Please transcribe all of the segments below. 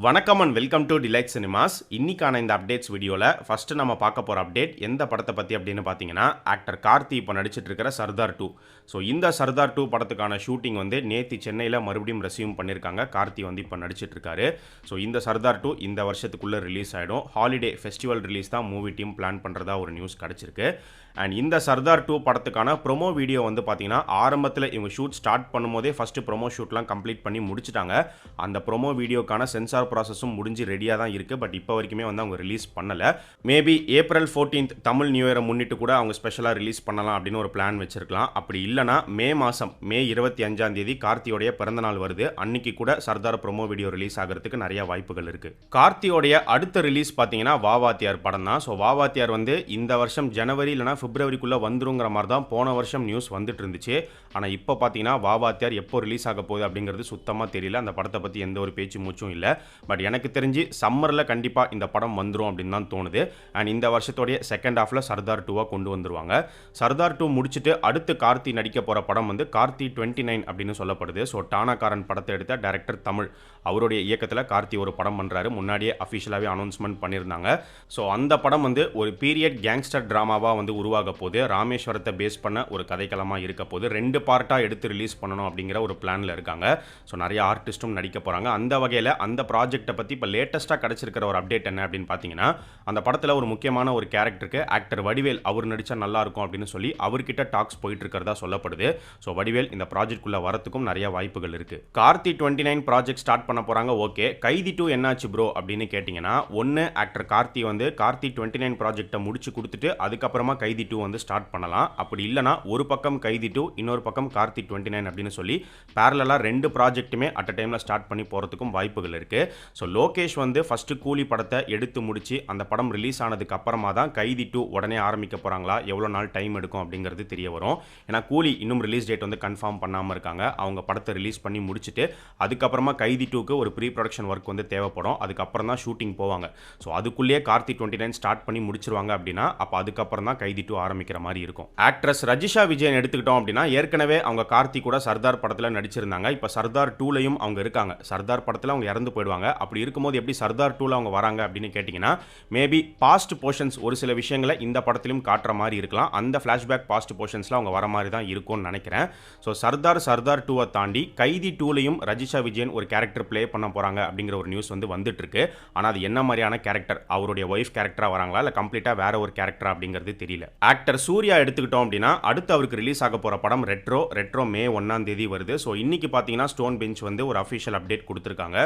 வணக்கம் and welcome to delight cinemas. இன்னைக்கான இந்த அப்டேட்ஸ் வீடியோவில் ஃபஸ்ட்டு நம்ம பார்க்க போகிற அப்டேட் எந்த படத்தை பற்றி அப்படின்னு பார்த்தீங்கன்னா, ஆக்டர் கார்த்தி இப்போ நடிச்சிட்டு இருக்கிற சர்தார் 2. ஸோ இந்த சர்தார் 2 படத்துக்கான ஷூட்டிங் வந்து நேற்று சென்னையில் மறுபடியும் ரெஸ்யூம் பண்ணியிருக்காங்க. கார்த்தி வந்து இப்போ நடிச்சிட்டு இருக்காரு. ஸோ இந்த சர்தார் 2 இந்த வருஷத்துக்குள்ளே ரிலீஸ் ஆகிடும். ஹாலிடே ஃபெஸ்டிவல் ரிலீஸ் தான் மூவி டீம் பிளான் பண்ணுறதா ஒரு நியூஸ் கிடச்சிருக்கு. அண்ட் இந்த சர்தார் 2 படத்துக்கான ப்ரொமோ வீடியோ வந்து பார்த்தீங்கன்னா, ஆரம்பத்தில் இவங்க ஷூட் ஸ்டார்ட் பண்ணும்போதே ஃபஸ்ட்டு ப்ரொமோ ஷூட்லாம் கம்ப்ளீட் பண்ணி முடிச்சிட்டாங்க. அந்த ப்ரொமோ வீடியோக்கான சென்சார் ப்ராசஸும் முடிஞ்சு ரெடியாக தான் இருக்குது. பட் இப்போ வரைக்குமே வந்து அவங்க ரிலீஸ் பண்ணலை. Maybe April 14th Tamil new இயரை முன்னிட்டு கூட அவங்க ஸ்பெஷலாக ரிலீஸ் பண்ணலாம் அப்படின்னு ஒரு பிளான் வச்சிருக்கலாம். அப்படி இல்லைனா மே 25 கார்த்தியோடைய பிறந்தநாள் வருது. அன்னைக்கு கூட சர்தார் ப்ரொமோ வீடியோ ரிலீஸ் ஆகிறதுக்கு நிறைய வாய்ப்புகள் இருக்குது. கார்த்தியோடைய அடுத்த ரிலீஸ் பார்த்தீங்கன்னா வாவாத்தியார் படம் தான். ஸோ வாவாத்தியார் வந்து இந்த வருஷம் ஜனவரி இல்லைனா பிப்ரவரிக்குள்ளே வந்துருங்கிற மாதிரி தான் போன வருஷம் நியூஸ் வந்துட்டு இருந்துச்சு. ஆனால் இப்போ பார்த்தீங்கன்னா வாவாத்தியார் எப்போ ரிலீஸ் ஆக போகுது அப்படிங்கிறது சுத்தமாக தெரியல. அந்த படத்தை பற்றி எந்த ஒரு பேச்சு மூச்சும் இல்லை. பட் எனக்கு தெரிஞ்சு சம்மரில் கண்டிப்பாக இந்த படம் வந்துடும் அப்படின்னு தான் தோணுது. அண்ட் இந்த வருஷத்தோடைய செகண்ட் ஹாஃபில் சர்தார் 2 கொண்டு வந்துருவாங்க. சர்தார் 2 முடிச்சுட்டு அடுத்து கார்த்தி நடிக்க போகிற படம் வந்து கார்த்தி 29 அப்படின்னு சொல்லப்படுது. ஸோ டானாகாரன் படத்தை எடுத்த டைரக்டர் தமிழ் அவருடைய இயக்கத்தில் கார்த்தி ஒரு படம் பண்ணுறாரு. முன்னாடியே அஃபிஷியலாகவே அனௌன்ஸ்மெண்ட் பண்ணியிருந்தாங்க. ஸோ அந்த படம் வந்து ஒரு பீரியட் கேங்ஸ்டர் ட்ராமாவாக வந்து உருவாக போது. ராமேஸ்வரத்தை பேஸ் பண்ண ஒரு கதைக்களமாக இருக்க போது. 2 பார்ட்டாக எடுத்து ரிலீஸ் பண்ணணும் அப்படிங்கிற ஒரு பிளானில் இருக்காங்க. ஸோ நிறைய ஆர்டிஸ்ட்டும் நடிக்க போகிறாங்க. அந்த வகையில் அந்த ப்ராஜெக்டை பற்றி இப்போ லேட்டஸ்ட்டாக கிடச்சிருக்கிற ஒரு அப்டேட் என்ன அப்படின்னு பார்த்தீங்கன்னா, அந்த படத்தில் ஒரு முக்கியமான ஒரு கேரக்டருக்கு ஆக்டர் வடிவேல் அவர் நடித்தா நல்லா இருக்கும் அப்படின்னு சொல்லி அவர்கிட்ட டாக்ஸ் போயிட்டு இருக்கிறதா சொல்லப்படுது. ஸோ வடிவேல் இந்த ப்ராஜெக்ட்குள்ளே வரத்துக்கும் நிறைய வாய்ப்புகள் இருக்குது. கார்த்தி 29 ப்ராஜெக்ட் ஸ்டார்ட் பண்ண போகிறாங்க. ஓகே, கைதி 2 என்னாச்சு ப்ரோ அப்படின்னு கேட்டிங்கன்னா, ஒன்று ஆக்டர் கார்த்தி வந்து கார்த்தி 29 ப்ராஜெக்டை முடிச்சு கொடுத்துட்டு அதுக்கப்புறமா கைதி 2 வந்து ஸ்டார்ட் பண்ணலாம். அப்படி இல்லைனா ஒரு பக்கம் கைதி 2 இன்னொரு பக்கம் கார்த்தி 29 அப்படின்னு சொல்லி பேரலாக 2 ப்ராஜெக்ட்டுமே அட் அ டைமில் ஸ்டார்ட் பண்ணி போகிறதுக்கும் வாய்ப்புகள் இருக்குது. ஸோ லோகேஷ் வந்து ஃபஸ்ட்டு கூலி படத்தை எடுத்து முடிச்சு அந்த படம் ரிலீஸ் ஆனதுக்கு அப்புறமா தான் கைதி 2 உடனே ஆரம்பிக்க போகிறாங்களா, எவ்வளோ நாள் டைம் எடுக்கும் அப்படிங்கிறது தெரிய வரும். ஏன்னா கூலி இன்னும் ரிலீஸ் டேட் வந்து கன்ஃபார்ம் பண்ணாமல் இருக்காங்க. அவங்க படத்தை ரிலீஸ் பண்ணி முடிச்சுட்டு அதுக்கப்புறமா கைதி 2க்கு ஒரு ப்ரீ ப்ரொடக்ஷன் ஒர்க் வந்து தேவைப்படும். அதுக்கப்புறம் தான் ஷூட்டிங் போவாங்க. ஸோ அதுக்குள்ளேயே கார்த்தி 29 ஸ்டார்ட் பண்ணி முடிச்சிருவாங்க அப்படின்னா அப்போ அதுக்கப்புறம் தான் கைதி 2 ஆரம்பிக்கிற மாதிரி இருக்கும். ஆக்ட்ரஸ் ரஜிஷா விஜயன் எடுத்துக்கிட்டோம் அப்படின்னா, ஏற்கனவே அவங்க கார்த்தி கூட சர்தார் படத்தில் நடிச்சிருந்தாங்க. இப்போ சர்தார் 2லையும் அவங்க இருக்காங்க. சர்தார் படத்தில் அவங்க இறந்து போயிடுவாங்க. அப்படி இருக்கும்போது எப்படி சர்தார் 2ல அவங்க வராங்க அப்படின்னு கேட்டிங்கன்னா, மேபி பாஸ்ட் போர்ஷன்ஸ் ஒரு சில விஷயங்களை இந்த படத்திலும் காட்டுற மாதிரி இருக்கலாம். அந்த ஃப்ளாஷ்பேக் பாஸ்ட் போர்ஷன்ஸில் அவங்க வர மாதிரி தான் இருக்கும்னு நினைக்கிறேன். ஸோ சர்தார் 2 தாண்டி கைதி 2லையும் ரஜிஷா விஜயன் ஒரு கேரக்டர் ப்ளே பண்ண போகிறாங்க அப்படிங்கிற ஒரு நியூஸ் வந்து வந்துட்டு இருக்கு. ஆனால் அது என்ன மாதிரியான கேரக்டர், அவருடைய ஒய்ஃப் கேரக்டராக வராங்களா இல்லை கம்ப்ளீட்டாக வேற ஒரு கேரக்டரா அப்படிங்கிறது தெரியல. ஆக்டர் சூர்யா எடுத்துக்கிட்டோம் அப்படின்னா, அடுத்து அவருக்கு ரிலீஸ் ஆக போகிற படம் ரெட்ரோ மே 1 வருது. ஸோ இன்னைக்கு பார்த்தீங்கன்னா ஸ்டோன் பெஞ்ச் வந்து ஒரு அஃபிஷியல் அப்டேட் கொடுத்துருக்காங்க.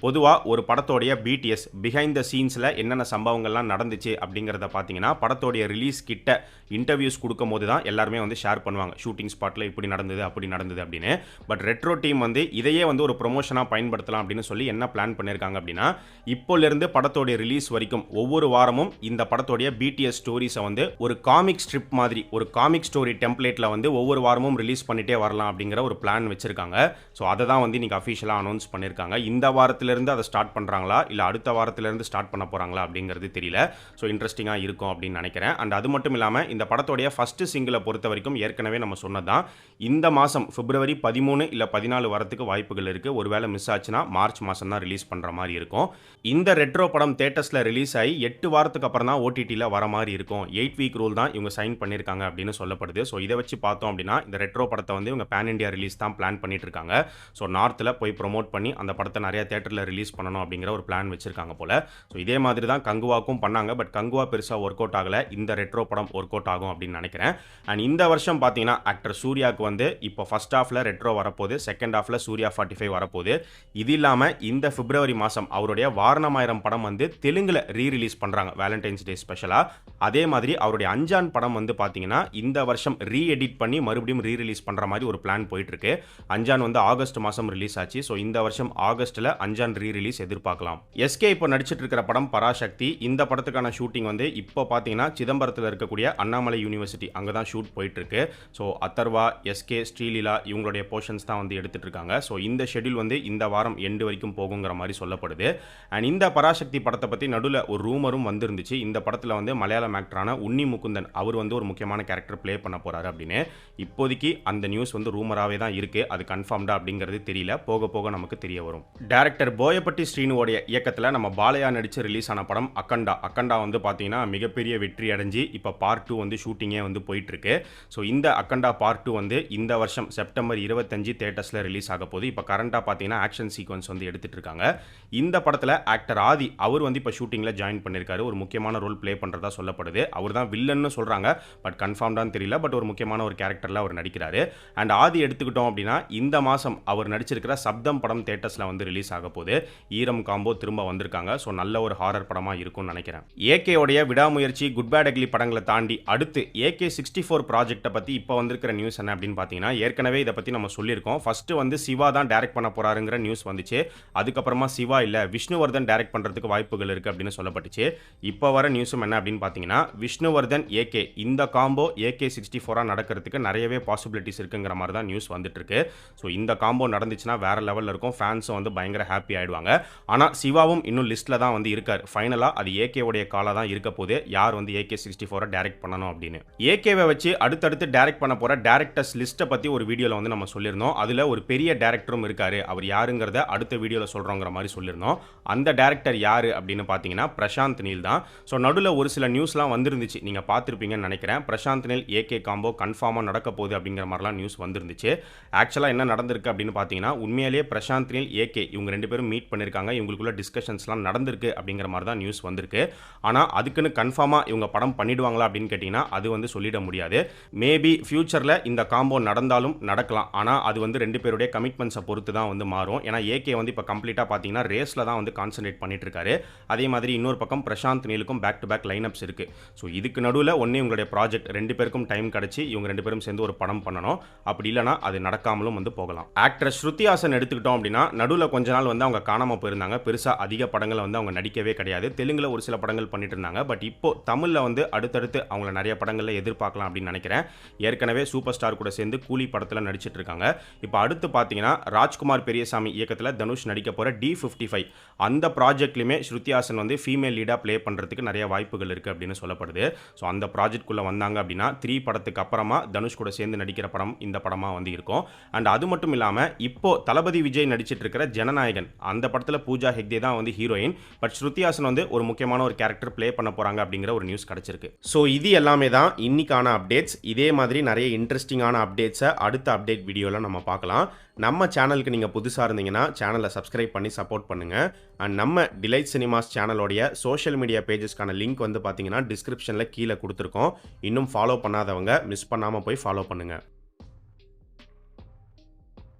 பொதுவாக ஒரு படத்தோடைய பிடிஎஸ் பிஹைண்ட் த சீன்ஸில் என்னென்ன சம்பவங்கள்லாம் நடந்துச்சு அப்படிங்கிறத பார்த்தீங்கன்னா, படத்தோடைய ரிலீஸ் கிட்ட இன்டர்வியூஸ் கொடுக்கும் போது தான் எல்லாருமே வந்து ஷேர் பண்ணுவாங்க. ஷூட்டிங் ஸ்பாட்டில் இப்படி நடந்தது அப்படி நடந்தது அப்படின்னு. பட் ரெட்ரோ டீம் வந்து இதையே வந்து ஒரு ப்ரொமோஷனாக பயன்படுத்தலாம் அப்படின்னு சொல்லி என்ன பிளான் பண்ணியிருக்காங்க அப்படின்னா, இப்போலேருந்து படத்தோடைய ரிலீஸ் வரைக்கும் ஒவ்வொரு வாரமும் இந்த படத்தோடைய பிடிஎஸ் ஸ்டோரிஸை வந்து ஒரு காமிக் ஸ்ட்ரிப் மாதிரி ஒரு காமிக் ஸ்டோரி டெம்ப்ளேட்டில் வந்து ஒவ்வொரு வாரமும் ரிலீஸ் பண்ணிட்டே வரலாம் அப்படிங்கிற ஒரு பிளான் வச்சிருக்காங்க. ஸோ அதை தான் வந்து இன்னைக்கு அஃபிஷியலாக அனௌன்ஸ் பண்ணியிருக்காங்க. இந்த வாரத்திலிருந்து அதை ஸ்டார்ட் பண்ணுறாங்களா இல்லை அடுத்த வாரத்திலிருந்து ஸ்டார்ட் பண்ண போகிறாங்களா அப்படிங்கிறது தெரியல. ஸோ இன்ட்ரெஸ்டிங்காக இருக்கும் அப்படின்னு நினைக்கிறேன். அண்ட் அது மட்டும் இல்லாமல் இந்த படத்தோடைய ஃபர்ஸ்ட் சிங்கிளை பொறுத்த வரைக்கும் ஏற்கனவே நம்ம சொன்னதான், இந்த மாதம் பிப்ரவரி 13 இல்லை 14 வரத்துக்கு வாய்ப்புகள் இருக்குது. ஒருவேளை மிஸ் ஆச்சுன்னா மார்ச் மாதம் தான் ரிலீஸ் பண்ணுற மாதிரி இருக்கும். இந்த ரெட்ரோ படம் தியேட்டர்ஸில் ரிலீஸ் ஆகி 8 வாரத்துக்கு அப்புறம் தான் ஓடிடியில் வர மாதிரி இருக்கும். 8 வீக் ரூல் தான் இவங்க சைன் பண்ணியிருக்காங்க அப்படின்னு சொல்லப்படுது. ஸோ இதை வச்சு பார்த்தோம் அப்படின்னா இந்த ரெட்ரோ படத்தை வந்து இவங்க பேன் இண்டியா ரிலீஸ் தான் பிளான் பண்ணிட்டு இருக்காங்க. ஸோ நார்த்தில் போய் ப்ரொமோட் பண்ணி அந்த படத்தை நிறைய தியேட்டரில் ரிலீஸ் பண்ணணும் அப்படிங்கிற ஒரு பிளான் வச்சிருக்காங்க போல. ஸோ இதே மாதிரி தான் கங்குவாக்கும் பண்ணாங்க. பட் கங்குவா பெருசாக ஒர்க் அவுட் ஆகலை. இந்த ரெட்ரோ படம் ஒர்க் அவுட் ஆகும் அப்படின்னு நினைக்கிறேன். அண்ட் இந்த வருஷம் பார்த்தீங்கன்னா ஆக்டர் சூர்யாவுக்கு வந்து இப்போ ஃபர்ஸ்ட் ஹாஃபில் ரெட்ரோ வரப்போகுது, செகண்ட் ஹாஃபில் சூர்யா 45 வரப்போகுது. இது இல்லாமல் இந்த பிப்ரவரி மாதம் அவருடைய வாரணமாயிரம் படம் வந்து தெலுங்குல ரீரிலீஸ் பண்ணுறாங்க வேலண்டைன்ஸ் டே ஸ்பெஷலாக. அதே மாதிரி அவருடைய அஞ்சான் படம் வந்து பார்த்தீங்கன்னா இந்த வருஷம் ரீஎடிட் பண்ணி மறுபடியும் ரீரிலீஸ் பண்ணுற மாதிரி ஒரு பிளான் போயிட்டு இருக்கு. அஞ்சான் வந்து ஆகஸ்ட் மாதம் ரிலீஸ் ஆச்சு. ஸோ இந்த வருஷம் ஆகஸ்ட்டில் அஞ்சான் ரீரிலீஸ் எதிர்பார்க்கலாம். எஸ்கே இப்போ நடிச்சிட்டு இருக்கிற படம் பராசக்தி. இந்த படத்துக்கான ஷூட்டிங் வந்து இப்போ பார்த்தீங்கன்னா சிதம்பரத்தில் இருக்கக்கூடிய அண்ணாமலை யூனிவர்சிட்டி அங்கே தான் ஷூட் போயிட்டு இருக்கு. ஸோ அத்தர்வா, எஸ்கே, ஸ்ரீலீலா இவங்களுடைய போர்ஷன்ஸ் தான் வந்து எடுத்துட்டு இருக்காங்க. ஸோ இந்த ஷெட்யூல் வந்து இந்த வாரம் எண்டு வரைக்கும் போகுங்கிற மாதிரி சொல்லப்படுது. அண்ட் இந்த பராசக்தி படத்தை பற்றி நடுவில் ஒரு ரூமரும் வந்துருந்துச்சு. இந்த படத்தில் வந்து மலையாளம் ஆக்டரான உன்னி முகுந்தன் அவர் வந்து ஒரு முக்கியமான கேரக்டர் ப்ளே பண்ண போகிறாரு அப்படின்னு. இப்போதைக்கு அந்த நியூஸ் வந்து ரூமராகவே தான் இருக்குது. அது கன்ஃபார்ம்டா அப்படிங்கிறது தெரியல. போக போக நமக்கு தெரிய வரும். டைரக்டர் போய ராஜப்பட்டி ஸ்ரீனுவோடைய இயக்கத்தில் நம்ம பாலையா நடித்து ரிலீஸ் ஆன படம் அக்கண்டா. அக்கண்டா வந்து பார்த்தீங்கன்னா மிகப்பெரிய வெற்றி அடைஞ்சு இப்போ பார்ட் 2 வந்து ஷூட்டிங்கே வந்து போயிட்டுருக்கு. ஸோ இந்த அக்கண்டா பார்ட் 2 வந்து இந்த வருஷம் செப்டம்பர் 25 தேட்டர்ஸில் ரிலீஸ் ஆக போகுது. இப்போ கரண்டாக பார்த்தீங்கன்னா ஆக்ஷன் சீக்வன்ஸ் வந்து எடுத்துகிட்டு இருக்காங்க. இந்த படத்தில் ஆக்டர் ஆதி அவர் வந்து இப்போ ஷூட்டிங்கில் ஜாயின் பண்ணியிருக்காரு. ஒரு முக்கியமான ரோல் ப்ளே பண்ணுறதா சொல்லப்படுது. அவர் தான் வில்லன்னு சொல்கிறாங்க, பட் கன்ஃபார்ம்டான்னு தெரியல. பட் ஒரு முக்கியமான ஒரு கேரக்டரில் அவர் நடிக்கிறாரு. அண்ட் ஆதி எடுத்துக்கிட்டோம் அப்படின்னா இந்த மாதம் அவர் நடிச்சிருக்கிற சப்தம் படம் தேட்டர்ஸில் வந்து ரிலீஸ் ஆக போகுது. ஈரம் காம்போ திரும்ப வந்திருக்காங்க. ஸோ நல்ல ஒரு ஹாரர் படமாக இருக்கும்னு நினைக்கிறேன். ஏகேவுடைய விடாமுயற்சி, குட் பேட் அக்லி படங்களை தாண்டி அடுத்து AK64 ப்ராஜெக்ட்டை பற்றி இப்போ வந்திருக்கிற நியூஸ் என்ன அப்படின்னு பார்த்தீங்கன்னா, ஏற்கனவே இதை பற்றி நம்ம சொல்லியிருக்கோம். ஃபர்ஸ்ட் வந்து சிவா தான் டைரக்ட் பண்ண போறாருங்கிற நியூஸ் வந்துச்சு. அதுக்கப்புறமா சிவா இல்லை விஷ்ணுவர்தன் டைரக்ட் பண்ணுறதுக்கு வாய்ப்புகள் இருக்குது அப்படின்னு சொல்லப்பட்டுச்சு. இப்போ வர நியூஸும் என்ன அப்படின்னு பார்த்தீங்கன்னா, விஷ்ணுவர்தன் AK இந்த காம்போ AK64 நடக்கிறதுக்கு நிறையவே பாசிபிலிட்டிஸ் இருக்குங்கிற மாதிரி தான் நியூஸ் வந்துட்டு இருக்கு. ஸோ இந்த காம்போ நடந்துச்சுன்னா வேற லெவலில் இருக்கும். ஃபேன்ஸும் வந்து பயங்கர ஹாப்பி ஆயிடுவாங்க. ஆனால் சிவாவும் இன்னும் லிஸ்ட்டில் தான் வந்து இருக்கார். ஃபைனலாக அது ஏகேவுடைய காலாக தான் இருக்க போது, யார் வந்து AK64 டைரக்ட் பண்ணணும் அப்படின்னு. ஏகேவை வச்சு அடுத்தடுத்து டைரக்ட் பண்ண போகிற டேரக்டர்ஸ் லிஸ்ட்டை பற்றி ஒரு வீடியோவில் வந்து நம்ம சொல்லியிருந்தோம். அதில் ஒரு பெரிய டேரக்டரும் இருக்கார். அவர் யாருங்கிறத அடுத்த வீடியோவில் சொல்கிறோங்கிற மாதிரி சொல்லியிருந்தோம். அந்த டேரக்டர் யார் அப்படின்னு பார்த்தீங்கன்னா பிரசாந்த் நீல் தான். ஸோ நடுவில் ஒரு சில நியூஸ்லாம் வந்துருந்துச்சு, நீங்கள் பார்த்துருப்பீங்கன்னு நினைக்கிறேன். பிரசாந்த் நீல் AK காம்போ கன்ஃபார்மாக நடக்க போகுது அப்படிங்கிற மாதிரிலாம் நியூஸ் வந்துருந்துச்சு. ஆக்சுவலாக என்ன நடந்திருக்கு அப்படின்னு பார்த்தீங்கன்னா, உண்மையிலேயே பிரசாந்த் நீல் AK இவங்க ரெண்டு பேரும் மீட் பண்ணியிருக்காங்க. இவங்களுக்குள்ள டிஸ்கஷன்ஸ்லாம் நடந்திருக்கு அப்படிங்கிற மாதிரி தான் நியூஸ் வந்திருக்கு. ஆனால் அதுக்குன்னு கன்ஃபார்மாக இவங்க படம் பண்ணிடுவாங்களா அப்படின்னு கேட்டிங்கன்னா அது வந்து சொல்லிட முடியாது. மேபி ஃபியூச்சரில் இந்த காம்போ நடந்தாலும் நடக்கலாம். ஆனால் அது வந்து ரெண்டு பேருடைய கமிட்மெண்ட்ஸை பொறுத்து தான் வந்து மாறும். ஏன்னா AK வந்து இப்போ கம்ப்ளீட்டாக பார்த்தீங்கன்னா ரேஸில் தான் வந்து கான்சன்ட்ரேட் பண்ணிட்டு இருக்காரு. அதே மாதிரி இன்னொரு பக்கம் பிரசாந்த் நீலுக்கும் பேக் டு பேக் லைனப்ஸ் இருக்கு. ஸோ இதுக்கு நடுவில் ஒன்றே உங்களுடைய ப்ராஜெக்ட் ரெண்டு பேருக்கும் டைம் கிடச்சி இவங்க ரெண்டு பேரும் சேர்ந்து ஒரு படம் பண்ணணும். அப்படி இல்லைனா அது நடக்காமலும் வந்து போகலாம். ஆக்டர் ஸ்ருதி ஹாசன் எடுத்துக்கிட்டோம் அப்படின்னா நடுவில் கொஞ்ச நாள் வந்து அவங்க காணாமல் போயிருந்தாங்க. பெருசாக அதிக படங்களை வந்து அவங்க நடிக்கவே கிடையாது. தெலுங்குல ஒரு சில படங்கள் பண்ணிட்டு இருந்தாங்க. பட் இப்போ தமிழில் வந்து அடுத்தடுத்து அவங்கள நிறைய படங்களில் எதிர்பார்க்கலாம் அப்படின்னு நினைக்கிறேன். ஏற்கனவே சூப்பர் ஸ்டார் கூட சேர்ந்து கூலி படத்தில் நடிச்சிட்டு இருக்காங்க. இப்போ அடுத்து பார்த்தீங்கன்னா ராஜ்குமார் பெரியசாமி இயக்கத்தில் தனுஷ் நடிக்க போகிற D55 அந்த ப்ராஜெக்ட்லையுமே ஸ்ருதி ஹாசன் வந்து ஃபீமேல் லீடாக ப்ளே பண்ணுறதுக்கு நிறைய வாய்ப்புகள் இருக்குது அப்படின்னு சொல்லப்படுது. ஸோ அந்த ப்ராஜெக்ட்குள்ளே வந்தாங்க அப்படின்னா 3 படத்துக்கு அப்புறமா தனுஷ் கூட சேர்ந்து நடிக்கிற படம் இந்த படமாக வந்து இருக்கும். அண்ட் அது மட்டும் இல்லாமல் இப்போ தளபதி விஜய் நடிச்சிட்டு இருக்கிற ஜனநாயகன் அந்த படத்தில் பூஜா ஹெக்டே தான் வந்து ஹீரோயின். பட் ஸ்ருதி ஹாசன் வந்து ஒரு முக்கியமான ஒரு கேரக்டர் ப்ளே பண்ண போகிறாங்க அப்படிங்கிற ஒரு நியூஸ் கிடச்சிருக்கு. ஸோ இது எல்லாமே தான் இன்னைக்கான அப்டேட்ஸ். இதே மாதிரி நிறைய இன்ட்ரெஸ்டிங்கான அப்டேட்ஸை அடுத்த அப்டேட் வீடியோவில் நம்ம பார்க்கலாம். நம்ம சேனலுக்கு நீங்கள் புதுசாக இருந்தீங்கன்னா சேனலை சப்ஸ்கிரைப் பண்ணி சப்போர்ட் பண்ணுங்கள். அண்ட் நம்ம டிலைட் சினிமாஸ் சேனலோடைய சோஷியல் மீடியா பேஜஸ்க்கான லிங்க் வந்து பார்த்தீங்கன்னா டிஸ்கிரிப்ஷனில் கீழே கொடுத்துருக்கோம். இன்னும் ஃபாலோ பண்ணாதவங்க மிஸ் பண்ணாமல் போய் ஃபாலோ பண்ணுங்கள்.